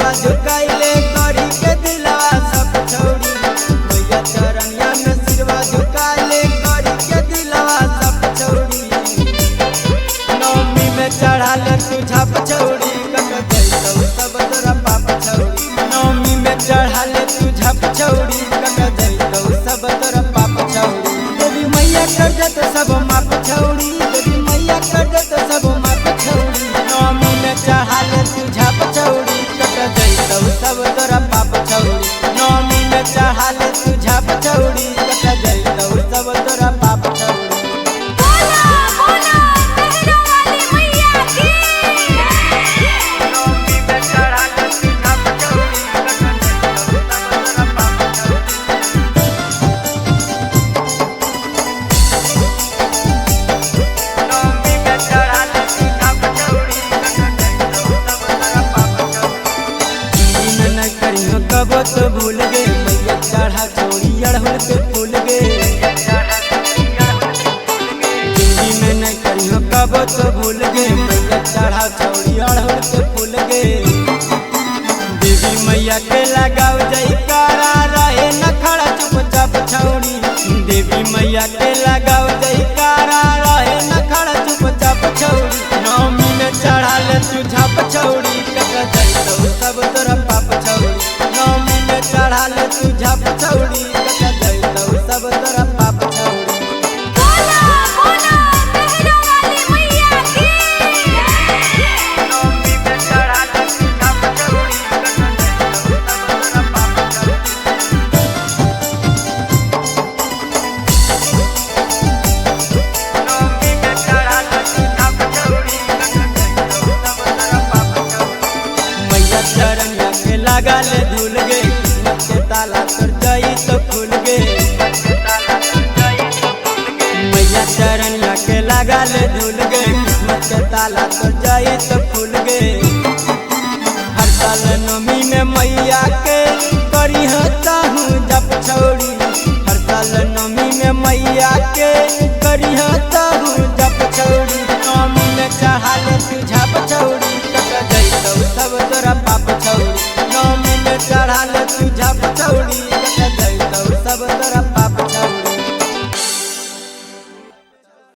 सिरवा झुकाइले करी के दिलवा सब छौड़ी। मैया चरनिया में सिरवा झुकाइले करी के दिलवा सब छौड़ी। नवमी में चढ़ाले तू झप छौड़ी कट जइतौ सब तोरा पाप छौड़ी। नवमी में चढ़ाले तू झप छौड़ी कट जइतौ सब तोरा पाप छौड़ी। देवी मैया कर देत सब माप छौड़ी। देवी मैया कर देत सब माप छौड़ी। नवमी में चढ़ाले तू झप छौड़ी कट जइतौ सब तोरा पाप छौड़ी। नवमी में चढ़ाले तू झप छौड़ी कट जइतौ सब तोरा पाप छौड़ी। कबो तो भूल गे मैया चढ़ा चौड़ी अड़हुल पे फूल गे। जिंदगी में नहीं करियो कबो तो भूल गे मैया चढ़ा चौड़ी अड़हुल पे फूल गे। देवी मैया के लगाओ जयकारा रहे न खड़ा चुपचाप छौड़ी। देवी मैया के लगाओ जयकारा रहे न खड़ा चुपचाप छौड़ी। नवमी में चढ़ा ले तू झप छौड़ी कट जइतौ सब तोरा पाप छौड़ी। नवमी में चढ़ा ले तू झप छौड़ी कट जइतौ सब तोरा पाप छौड़ी। चरनिया के लगा ले धुल गे किस्मत के ताला तर जाई तो खुल गे। मैया चरनिया के लगा ले धुल गे किस्मत के ताला तर जाई तो खुल गे। हर साल नवमी में मैया के करी हूँ जप छौड़ी। हर साल नवमी में मैया के करी हूँ जप छौड़ी। नवमी में चढ़ा ले तू झप छौड़ी कट जइतौ सब तोरा पाप छौड़ी। नवमी में चढ़ा ले तू झप छौड़ी कट जइतौ सब तोरा